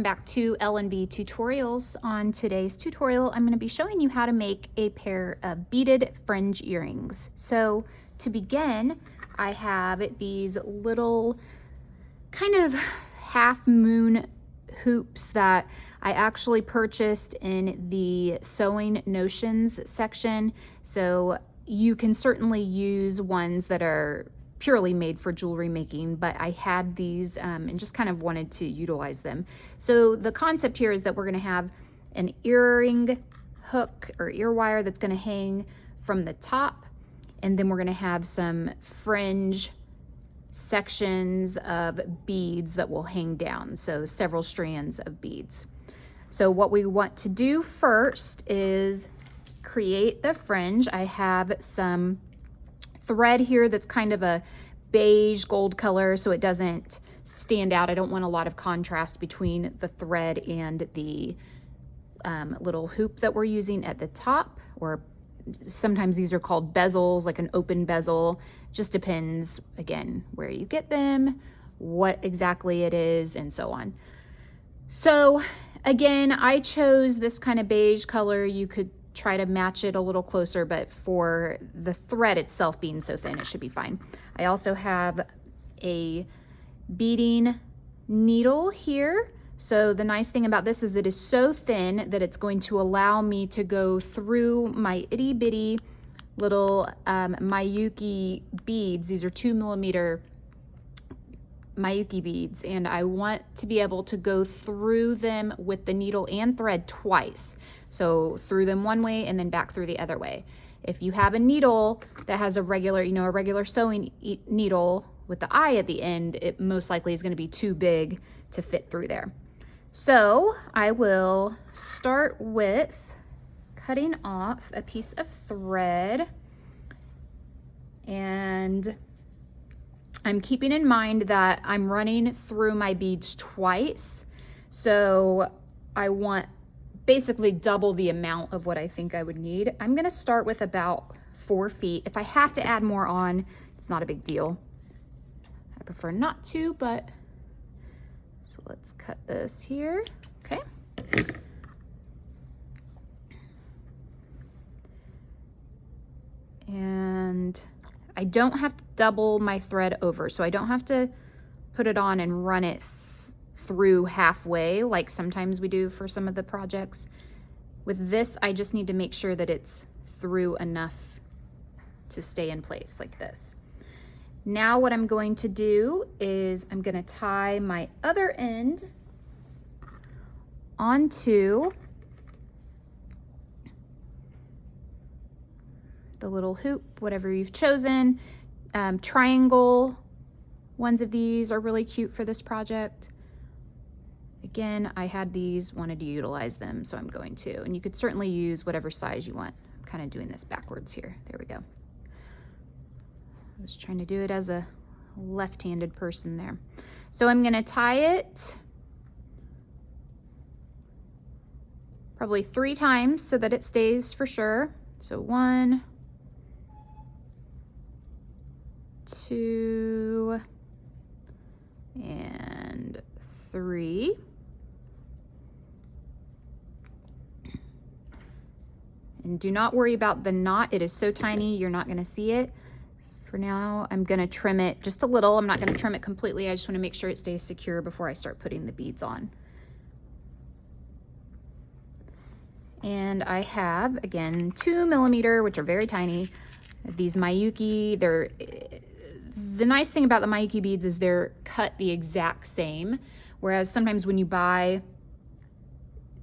back to L&V Tutorials. On today's tutorial, I'm going to be showing you how to make a pair of beaded fringe earrings. So to begin, I have these little kind of half moon hoops that I actually purchased in the Sewing Notions section. So you can certainly use ones that are purely made for jewelry making, but I had these and just kind of wanted to utilize them. So the concept here is that we're going to have an earring hook or ear wire that's going to hang from the top, and then we're going to have some fringe sections of beads that will hang down, so several strands of beads. So what we want to do first is create the fringe. I have some thread here that's kind of a beige gold color, so it doesn't stand out. I don't want a lot of contrast between the thread and the little hoop that we're using at the top, or sometimes these are called bezels, like an open bezel. Just depends, again, where you get them, what exactly it is, and so on. So again, I chose this kind of beige color. You could try to match it a little closer, but for the thread itself being so thin, it should be fine. I also have a beading needle here. So the nice thing about this is it is so thin that it's going to allow me to go through my itty bitty little Miyuki beads. These are 2mm Miyuki beads, and I want to be able to go through them with the needle and thread twice. So through them one way and then back through the other way. If you have a needle that has a regular, a regular sewing needle with the eye at the end, it most likely is going to be too big to fit through there. So I will start with cutting off a piece of thread, and I'm keeping in mind that I'm running through my beads twice, so I want basically double the amount of what I think I would need. I'm gonna start with about 4 feet. If I have to add more on, it's not a big deal. I prefer not to, but so let's cut this here, okay? And I don't have to double my thread over, so I don't have to put it on and run it through halfway like sometimes we do for some of the projects. With this, I just need to make sure that it's through enough to stay in place like this. Now what I'm going to do is I'm going to tie my other end onto the little hoop, whatever you've chosen. Triangle ones of these are really cute for this project. Again, I had these, wanted to utilize them, so I'm going to. And you could certainly use whatever size you want. I'm kind of doing this backwards here. There we go. I was trying to do it as a left-handed person there. So I'm going to tie it probably 3 times so that it stays for sure. So 1, 2, and 3. And do not worry about the knot. It is so tiny, you're not going to see it. For now, I'm going to trim it just a little. I'm not going to trim it completely. I just want to make sure it stays secure before I start putting the beads on. And I have, again, 2mm, which are very tiny. These Miyuki, the nice thing about the Miyuki beads is they're cut the exact same. Whereas sometimes when you buy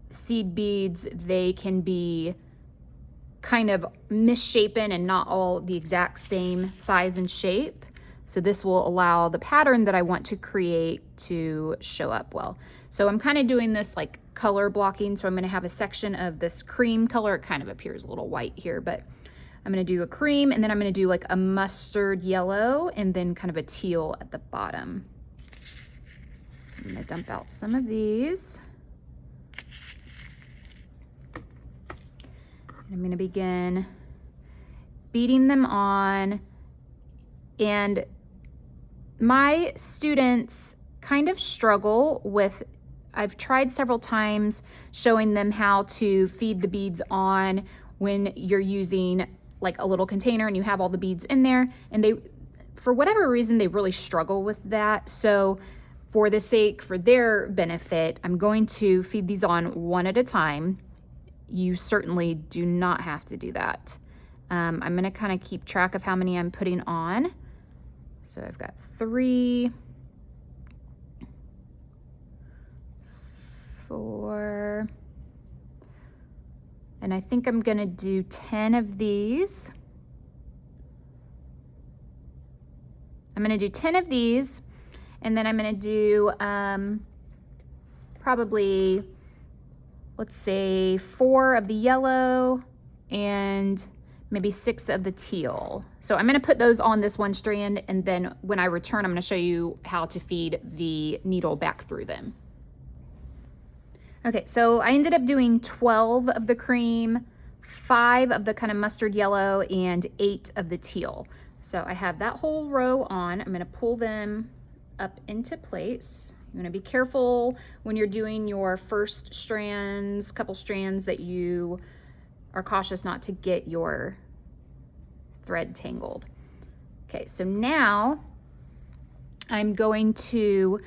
seed beads, they can be kind of misshapen and not all the exact same size and shape. So this will allow the pattern that I want to create to show up well. So I'm kind of doing this like color blocking. So I'm going to have a section of this cream color. It kind of appears a little white here, but I'm going to do a cream, and then I'm going to do like a mustard yellow, and then kind of a teal at the bottom. So I'm going to dump out some of these. I'm going to begin beading them on, and my students kind of struggle with I've tried several times showing them how to feed the beads on when you're using like a little container and you have all the beads in there, and they, for whatever reason, they really struggle with that. So for the sake, for their benefit, I'm going to feed these on one at a time. You certainly do not have to do that. I'm gonna kind of keep track of how many I'm putting on. So I've got 3, 4, and I think I'm gonna do 10 of these. I'm gonna do 10 of these, and then I'm gonna do probably, let's say 4 of the yellow and maybe 6 of the teal. So I'm gonna put those on this one strand, and then when I return, I'm gonna show you how to feed the needle back through them. Okay, so I ended up doing 12 of the cream, 5 of the kind of mustard yellow, and 8 of the teal. So I have that whole row on. I'm gonna pull them up into place. You wanna be careful when you're doing your first strands, couple strands, that you are cautious not to get your thread tangled. Okay, so now I'm going to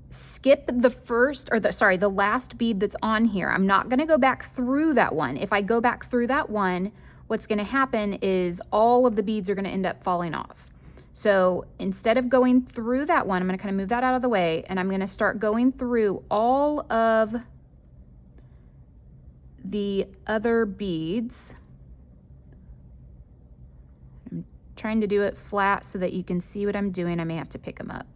skip the first, or the last bead that's on here. I'm not gonna go back through that one. If I go back through that one, what's gonna happen is all of the beads are gonna end up falling off. So instead of going through that one, I'm gonna kind of move that out of the way, and I'm gonna start going through all of the other beads. I'm trying to do it flat so that you can see what I'm doing. I may have to pick them up,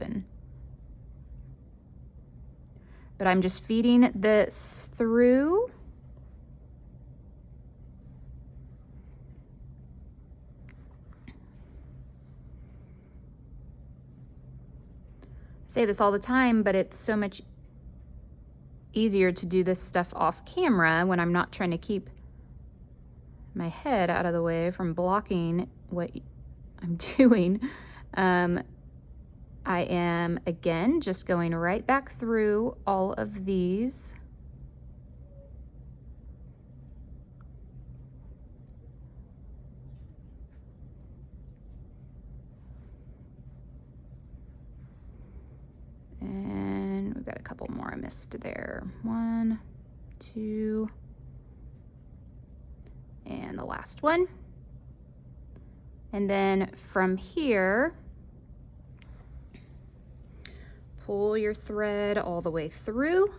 but I'm just feeding this through. I say this all the time, but it's so much easier to do this stuff off camera when I'm not trying to keep my head out of the way from blocking what I'm doing. I am, again, just going right back through all of these. And we've got a couple more I missed there. 1, 2, and the last one. And then from here, pull your thread all the way through,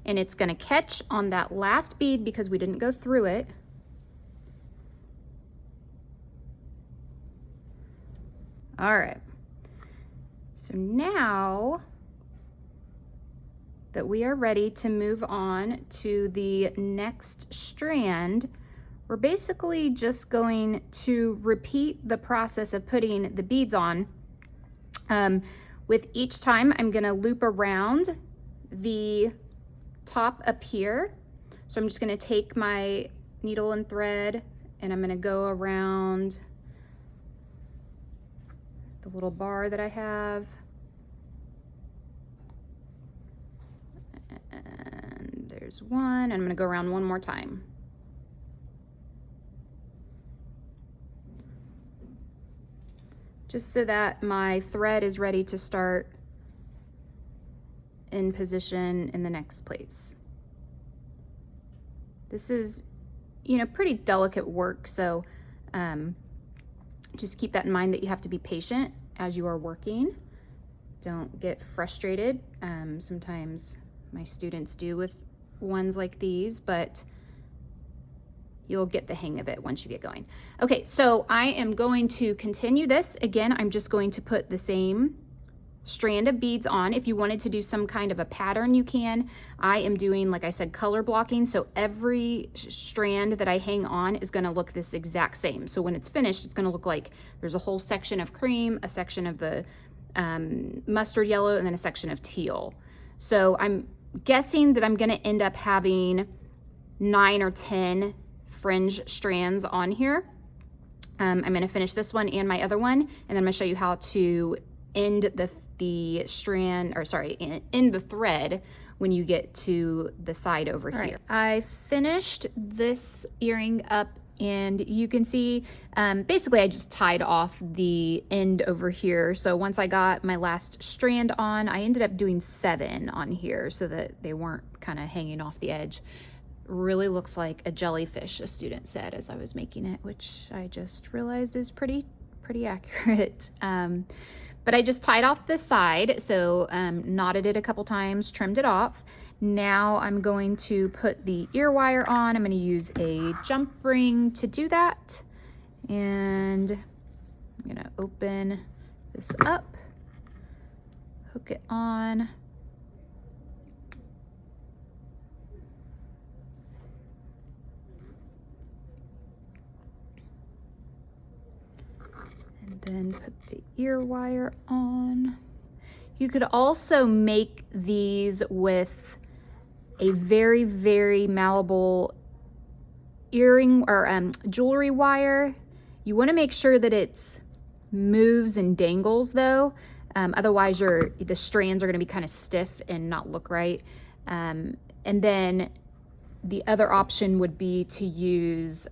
and it's gonna catch on that last bead because we didn't go through it. All right, so now that we are ready to move on to the next strand, we're basically just going to repeat the process of putting the beads on. With each time, I'm gonna loop around the top up here. So I'm just gonna take my needle and thread, and I'm gonna go around the little bar that I have. And there's one, and I'm gonna go around one more time. Just so that my thread is ready to start in position in the next place. This is, you know, pretty delicate work, so just keep that in mind, that you have to be patient as you are working. Don't get frustrated. Sometimes my students do with ones like these, but you'll get the hang of it once you get going. Okay, so I am going to continue this. Again, I'm just going to put the same strand of beads on. If you wanted to do some kind of a pattern, you can. I am doing, like I said, color blocking, so every strand that I hang on is gonna look this exact same. So when it's finished, it's gonna look like there's a whole section of cream, a section of the mustard yellow, and then a section of teal. So I'm guessing that I'm gonna end up having 9 or 10 fringe strands on here. I'm gonna finish this one and my other one, and then I'm gonna show you how to end the strand, or sorry, end the thread when you get to the side over here. I finished this earring up, and you can see basically I just tied off the end over here. So once I got my last strand on, I ended up doing 7 on here so that they weren't kind of hanging off the edge. Really looks like a jellyfish, a student said as I was making it, which I just realized is pretty accurate. But I just tied off the side, so knotted it a couple times, trimmed it off. Now I'm going to put the ear wire on. I'm going to use a jump ring to do that. And I'm going to open this up, hook it on. And then put the ear wire on. You could also make these with a very, very malleable earring or jewelry wire. You want to make sure that it's moves and dangles though. Otherwise the strands are going to be kind of stiff and not look right. And then the other option would be to use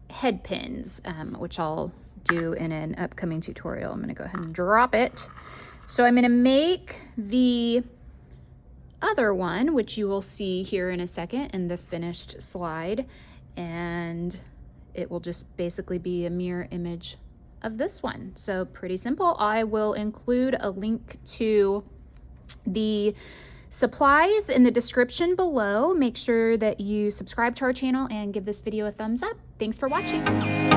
head pins, which I'll do in an upcoming tutorial. I'm going to go ahead and drop it. So I'm going to make the other one, which you will see here in a second in the finished slide, and it will just basically be a mirror image of this one. So pretty simple. I will include a link to the supplies in the description below. Make sure that you subscribe to our channel and give this video a thumbs up. Thanks for watching.